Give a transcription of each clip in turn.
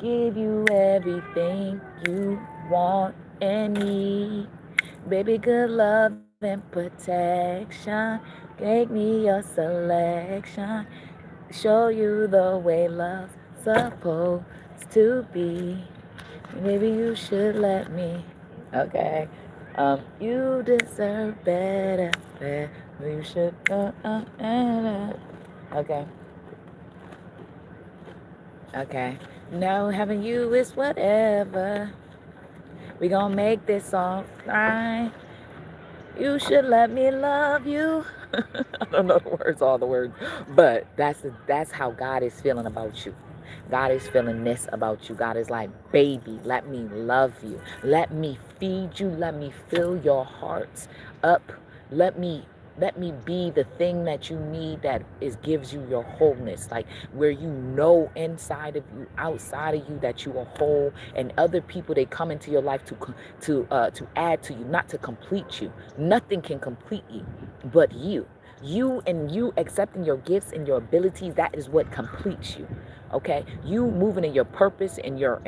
give you everything you want and need. Baby, good love and protection. Make me your selection. Show you the way love's supposed to be. Maybe you should let me. Okay. You deserve better. Better. You should. Okay. Okay. No, having you is whatever. We gonna make this song right. You should let me love you. I don't know the words, all the words, but that's how God is feeling about you. God is feeling this about you. God is like, baby, let me love you. Let me feed you. Let me fill your heart up. Let me be the thing that you need, that is gives you your wholeness, like where you know inside of you, outside of you, that you are whole. And other people, they come into your life to add to you, not to complete you. Nothing can complete you but you. You accepting your gifts and your abilities, that is what completes you. Okay, you moving in your purpose and your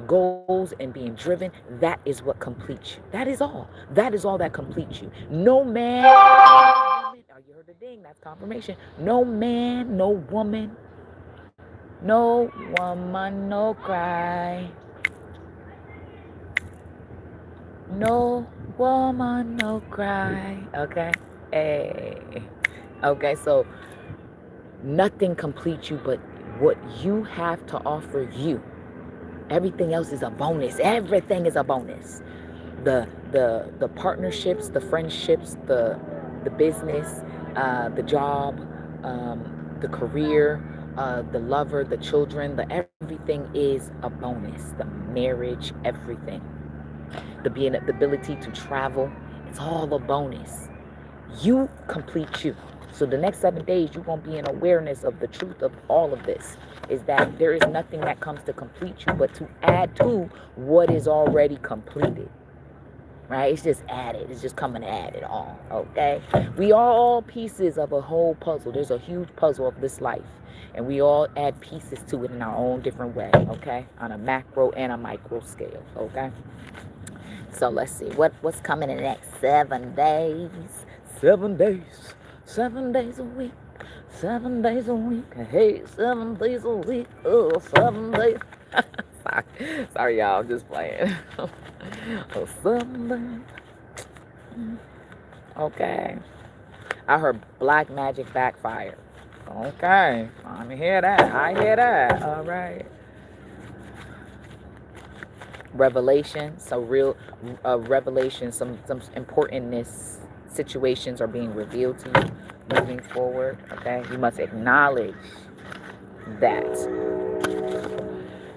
goals and being driven, that is what completes you. That is all. That is all that completes you. No man, oh, you heard the ding, that's confirmation. No man, no woman, no woman, no cry. No woman, no cry. Okay, hey. Okay, so nothing completes you but what you have to offer you. Everything else is a bonus. Everything is a bonus. The partnerships, the friendships, the business, the job, the career, the lover, the children, the everything is a bonus. The marriage, everything. The ability to travel, it's all a bonus. You complete you. So the next 7 days, you're going to be in awareness of the truth of all of this, is that there is nothing that comes to complete you but to add to what is already completed. Right? It's just added. It's just coming to add it all. Okay? We are all pieces of a whole puzzle. There's a huge puzzle of this life. And we all add pieces to it in our own different way. Okay? On a macro and a micro scale. Okay? So let's see. What's coming in the next 7 days? 7 days. 7 days a week. 7 days a week. Hey, 7 days a week. Oh, 7 days. Sorry, y'all. I'm just playing. Oh, 7 days. Okay. I heard black magic backfire. Okay. I hear that. I hear that. All right. Revelation. So real revelation. Some importantness situations are being revealed to you moving forward. Okay. You must acknowledge that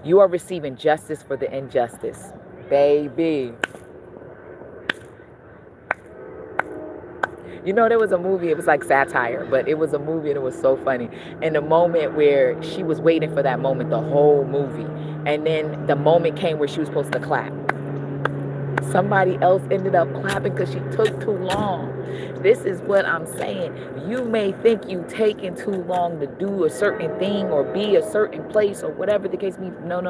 you are receiving justice for the injustice, baby. You know, there was a movie, it was like satire, but it was a movie and it was so funny. And the moment where she was waiting for that moment, the whole movie. And then the moment came where she was supposed to clap. Somebody else ended up clapping because she took too long. This is what I'm saying. You may think you taking too long to do a certain thing or be a certain place or whatever the case may be. No.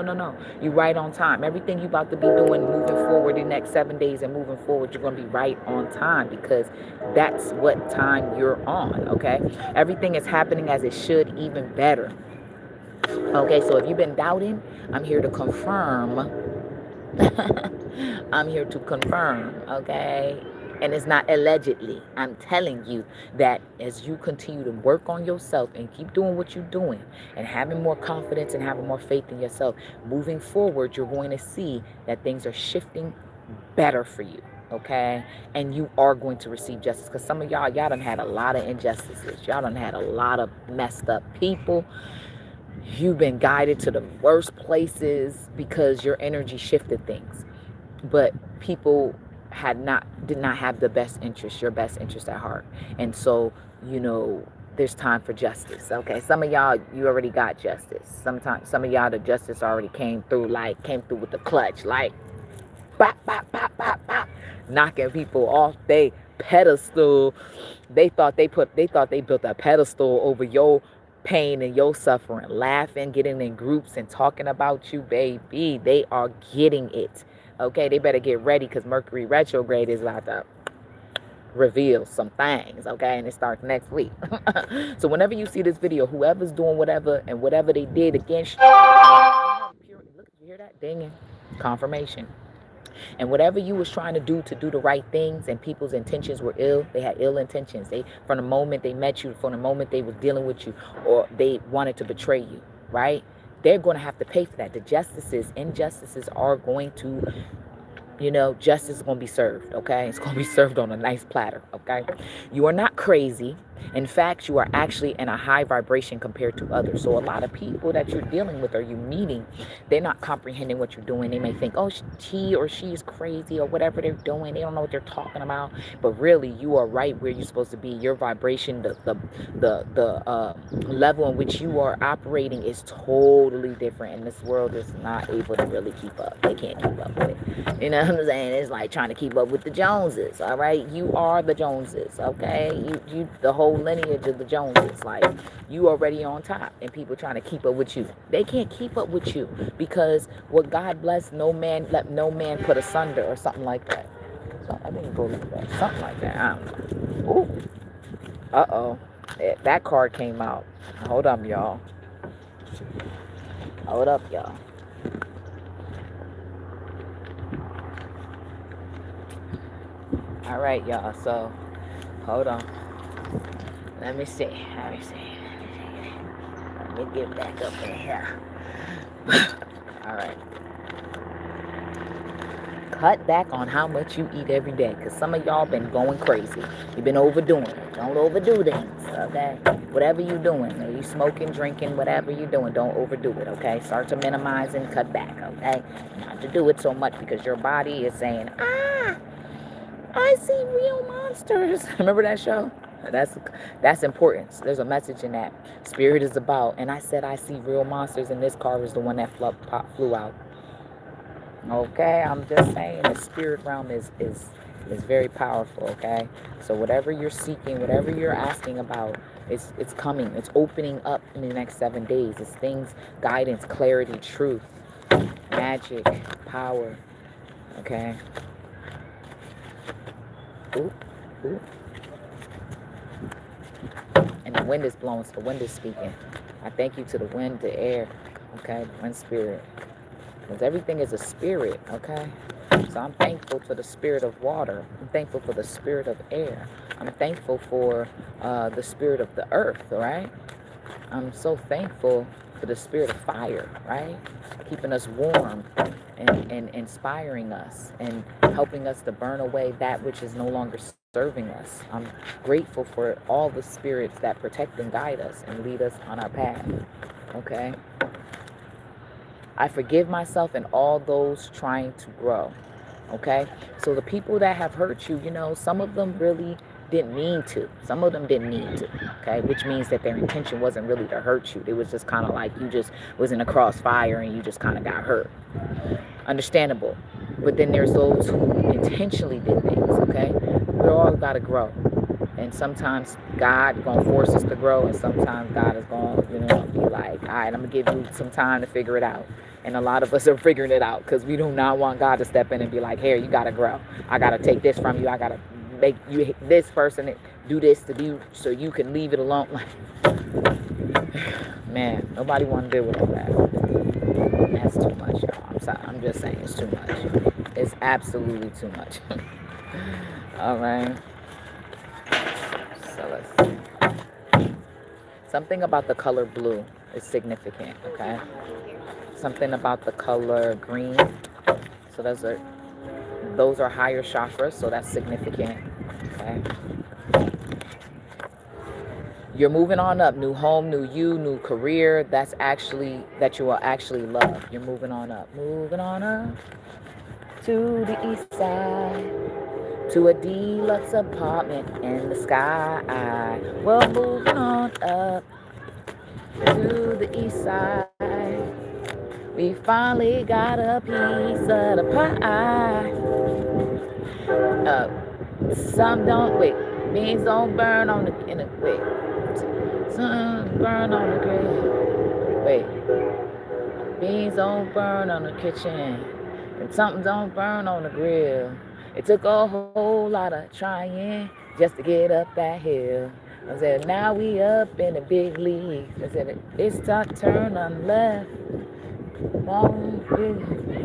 You right on time. Everything you about to be doing moving forward the next 7 days and moving forward, you're going to be right on time, because that's what time you're on, okay? Everything is happening as it should, even better. Okay, so if you've been doubting, I'm here to confirm. I'm here to confirm, okay? And it's not allegedly. I'm telling you that as you continue to work on yourself and keep doing what you're doing and having more confidence and having more faith in yourself, moving forward, you're going to see that things are shifting better for you, okay? And you are going to receive justice, because some of y'all done had a lot of injustices. Y'all done had a lot of messed up people. You've been guided to the worst places because your energy shifted things. But people did not have the best interest, your best interest at heart. And so, there's time for justice. Okay. Some of y'all, you already got justice. Sometimes some of y'all, the justice already came through with the clutch, like bop, bop, bop, bop, bop, knocking people off they pedestal. They thought they built a pedestal over your pain and your suffering, laughing, getting in groups and talking about you, baby. They are getting it. Okay, they better get ready because Mercury retrograde is about to reveal some things, okay? And it starts next week. So whenever you see this video, whoever's doing whatever and whatever they did against you, look, you hear that dinging? Confirmation. And whatever you was trying to do the right things, and people's intentions were ill, they had ill intentions. They, from the moment they met you, from the moment they was dealing with you, or they wanted to betray you, right? They're going to have to pay for that. The injustices are going to, justice is going to be served, okay? It's going to be served on a nice platter, okay? You are not crazy. In fact, you are actually in a high vibration compared to others. So a lot of people that you're dealing with or you meeting, they're not comprehending what you're doing. They may think, oh, he or she is crazy or whatever they're doing. They don't know what they're talking about. But really, you are right where you're supposed to be. Your vibration, the level in which you are operating is totally different. And this world is not able to really keep up. They can't keep up with it. You know what I'm saying? It's like trying to keep up with the Joneses, all right? You are the Joneses, okay? You the whole lineage of the Joneses. Like, you already on top, and people trying to keep up with you. They can't keep up with you because what God bless, let no man put asunder, or something like that. So I didn't go like that. Something like that. I don't know. Ooh. Uh-oh. That card came out. Hold up, y'all. Hold up, y'all. All right, y'all. So, hold on. Let me see. Let me get back up in here. All right. Cut back on how much you eat every day, because some of y'all been going crazy. You've been overdoing it. Don't overdo things, okay? Whatever you doing, are you smoking, drinking, whatever you doing, don't overdo it, okay? Start to minimize and cut back, okay? Not to do it so much because your body is saying, I see real monsters. Remember that show? That's important. There's a message in that. Spirit is about, and I said I see real monsters, and this car is the one that flew out. Okay, I'm just saying the spirit realm is very powerful, okay? So whatever you're seeking, whatever you're asking about, it's coming. It's opening up in the next 7 days. It's things, guidance, clarity, truth, magic, power, okay? Ooh, ooh. And the wind is blowing, so the wind is speaking. I thank you to the wind, the air, okay? The wind spirit. Because everything is a spirit, okay? So I'm thankful for the spirit of water. I'm thankful for the spirit of air. I'm thankful for the spirit of the earth, right? I'm so thankful for the spirit of fire, right? Keeping us warm and inspiring us and helping us to burn away that which is no longer serving us. I'm grateful for all the spirits that protect and guide us and lead us on our path, okay? I forgive myself and all those trying to grow, okay? So the people that have hurt you, some of them really didn't mean to. Some of them didn't mean to, okay? Which means that their intention wasn't really to hurt you. It was just kind of like you just was in a crossfire and you just kind of got hurt. Understandable. But then there's those who intentionally did things, okay? We all got to grow. And sometimes God going to force us to grow, and sometimes God is going to, be like, all right, I'm going to give you some time to figure it out. And a lot of us are figuring it out because we do not want God to step in and be like, here, you got to grow. I got to take this from you. I got to make you this person do this to you so you can leave it alone. Man, nobody want to deal with all that. That's too much, y'all. I'm sorry. I'm just saying it's too much. It's absolutely too much. All right. So let's see. Something about the color blue is significant, okay? Something about the color green. So those are higher chakras, so that's significant, okay? You're moving on up. New home, new you, new career. That you will actually love. You're moving on up. Moving on up to the east side. To a deluxe apartment in the sky. Well, moving on up to the east side. We finally got a piece of the pie. Some don't, beans don't burn wait. Sun burn on the grill. Wait. Beans don't burn on the kitchen. And something don't burn on the grill. It took a whole lot of trying just to get up that hill. I said, now we up in the big leagues. I said, it's our turn on left.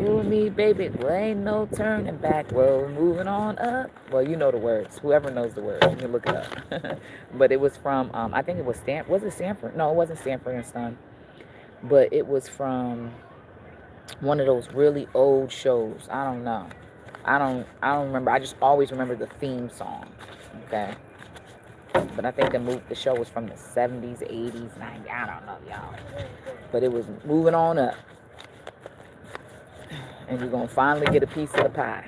You and me, baby, well, ain't no turning back. Well, moving on up. Well, you know the words. Whoever knows the words, you can look it up. But it was from, I think it was was it Stanford? No, it wasn't Stanford and Son. But it was from one of those really old shows. I don't know. I don't remember. I just always remember the theme song. Okay. But I think the show was from the 70s, 80s, 90s. I don't know, y'all. But it was moving on up. And you're going to finally get a piece of the pie.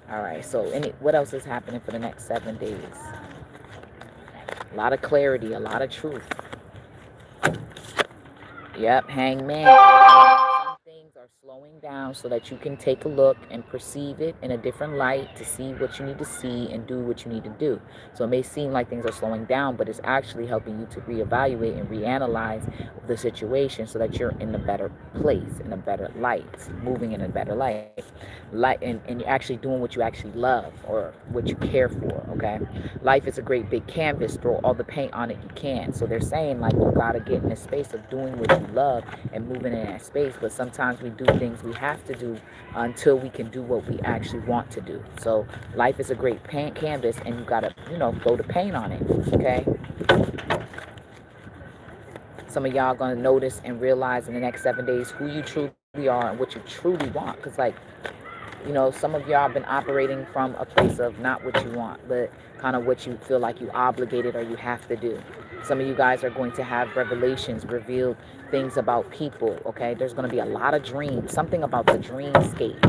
All right. So what else is happening for the next 7 days? A lot of clarity, a lot of truth. Yep, hangman. Some things are slowing down so that you can take a look and perceive it in a different light to see what you need to see and do what you need to do. So it may seem like things are slowing down, but it's actually helping you to reevaluate and reanalyze the situation so that you're in a better place, in a better light, moving in a better light. And you're actually doing what you actually love or what you care for, okay? Life is a great big canvas. Throw all the paint on it you can. So they're saying, like, you got to get in a space of doing what you love and moving in that space. But sometimes we do things we have to do until we can do what we actually want to do. So life is a great paint canvas, and you got to, throw the paint on it, okay? Some of y'all are going to notice and realize in the next 7 days who you truly are and what you truly want. Because, like, some of y'all have been operating from a place of not what you want, but kind of what you feel like you obligated or you have to do. Some of you guys are going to have revelations, revealed things about people, okay? There's going to be a lot of dreams, something about the dreamscape.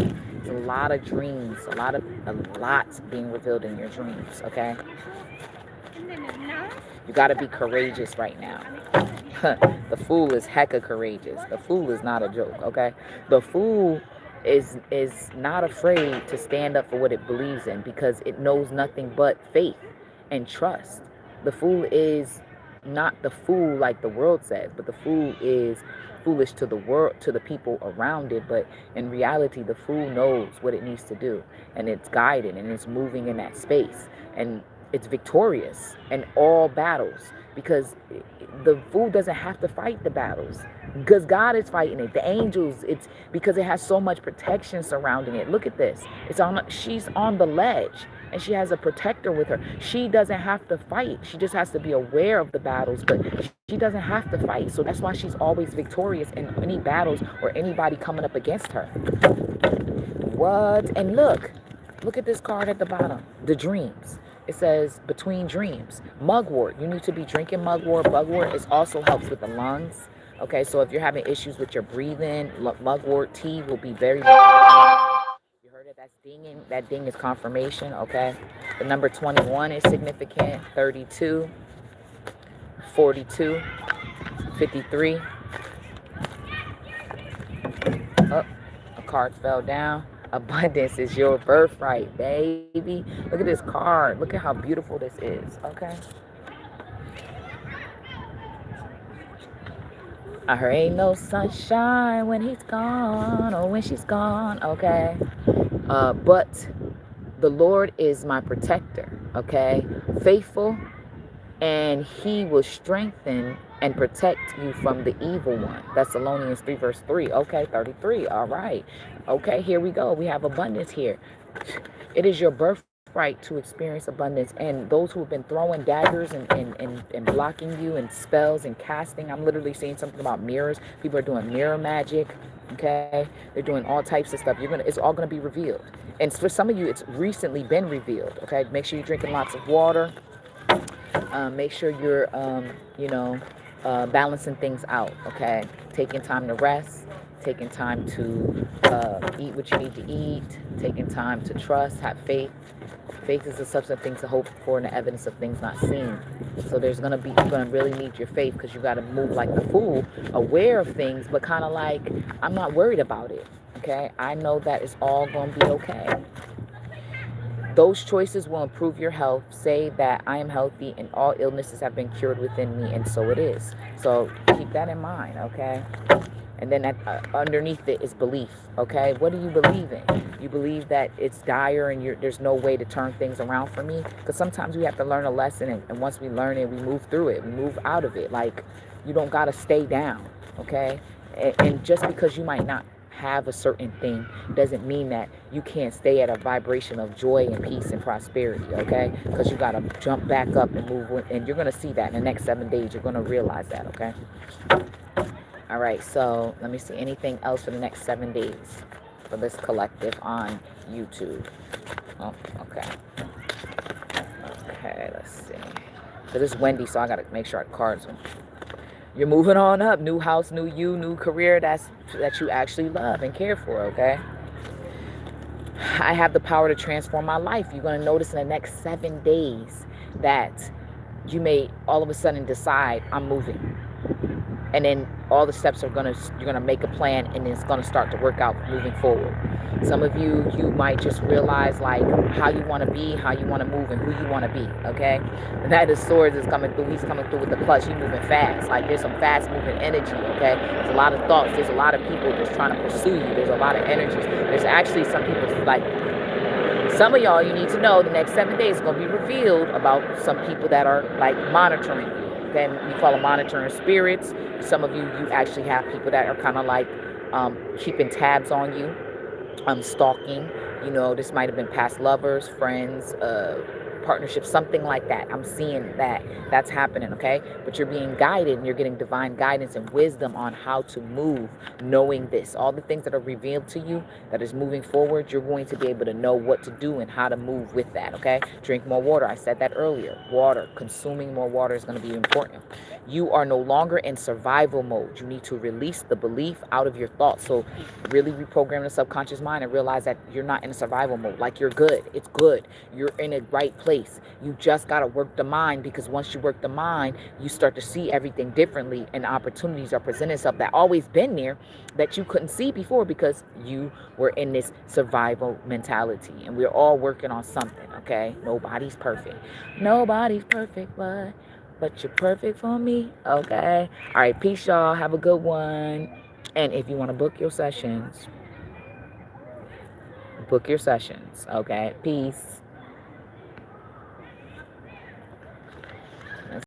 There's a lot of dreams, a lot being revealed in your dreams, okay? You got to be courageous right now. The fool is hecka courageous. The fool is not a joke, okay? The fool is not afraid to stand up for what it believes in because it knows nothing but faith and trust. The fool is not the fool like the world says, but the fool is foolish to the world, to the people around it. But in reality, the fool knows what it needs to do, and it's guided and it's moving in that space, and it's victorious in all battles because the fool doesn't have to fight the battles because God is fighting it. The angels, it's because it has so much protection surrounding it. Look at this. She's on the ledge and she has a protector with her. She doesn't have to fight. She just has to be aware of the battles, but she doesn't have to fight. So that's why she's always victorious in any battles or anybody coming up against her. What? And look at this card at the bottom, the dreams. It says between dreams, mugwort. You need to be drinking mugwort. Mugwort also helps with the lungs. Okay, so if you're having issues with your breathing, mugwort tea will be very, very you heard it, that's dinging. That ding is confirmation, okay? The number 21 is significant, 32, 42, 53. Oh, a card fell down. Abundance is your birthright, baby. Look at this card. Look at how beautiful this is, okay? I heard ain't no sunshine when he's gone or when she's gone, okay? But the Lord is my protector, okay? Faithful, and he will strengthen and protect you from the evil one. Thessalonians 3 verse 3. Okay, 33. All right. Okay, here we go. We have abundance here. It is your birthright to experience abundance. And those who have been throwing daggers and blocking you and spells and casting, I'm literally seeing something about mirrors. People are doing mirror magic. Okay, they're doing all types of stuff. It's all gonna be revealed. And for some of you, it's recently been revealed. Okay, make sure you're drinking lots of water. Make sure you're, balancing things out, okay? Taking time to rest, taking time to eat what you need to eat, taking time to trust, have faith. Faith is the substance of things to hope for and the evidence of things not seen. So you're going to really need your faith because you got to move like the fool, aware of things, but kind of like, I'm not worried about it, okay? I know that it's all going to be okay. Those choices will improve your health. Say that I am healthy and all illnesses have been cured within me, and so it is. So keep that in mind, okay? And then underneath it is belief, okay? What do you believe in? You believe that it's dire and there's no way to turn things around for me? Because sometimes we have to learn a lesson, and once we learn it, we move through it. We move out of it. Like, you don't got to stay down, okay? And just because you might not have a certain thing doesn't mean that you can't stay at a vibration of joy and peace and prosperity, okay? Because you got to jump back up and move, and you're going to see that in the next 7 days. You're going to realize that, okay? All right, so let me see anything else for the next 7 days for this collective on YouTube. Oh, okay. Okay, let's see. So this is Wendy, so I got to make sure I cards them. You're moving on up. New house, new you, new career that you actually love and care for, okay? I have the power to transform my life. You're going to notice in the next 7 days that you may all of a sudden decide, I'm moving. And then all the steps you're gonna make a plan, and it's gonna start to work out moving forward. Some of you might just realize like how you want to be, how you want to move, and who you want to be, okay? And that is Swords is coming through. He's coming through with the clutch. He's moving fast. Like, there's some fast moving energy, okay? There's a lot of thoughts. There's a lot of people just trying to pursue you. There's a lot of energies. There's actually some people like, some of y'all, you need to know the next 7 days is going to be revealed about some people that are like monitoring you. Okay, we call them monitoring spirits. Some of you actually have people that are kind of like keeping tabs on you, stalking. You know, this might have been past lovers, friends, partnerships, something like that. I'm seeing that's happening, okay? But you're being guided, and you're getting divine guidance and wisdom on how to move, knowing this. All the things that are revealed to you that is moving forward, you're going to be able to know what to do and how to move with that, okay? Drink more water. I said that earlier. Water, consuming more water is going to be important. You are no longer in survival mode. You need to release the belief out of your thoughts. So really reprogram the subconscious mind and realize that you're not in survival mode. Like, you're good. It's good. You're in a right place. You just got to work the mind, because once you work the mind, you start to see everything differently, and opportunities are presenting itself that always been there that you couldn't see before because you were in this survival mentality. And we're all working on something, okay? Nobody's perfect. Nobody's perfect, but you're perfect for me, okay? All right, peace, y'all. Have a good one. And if you want to book your sessions, okay? Peace.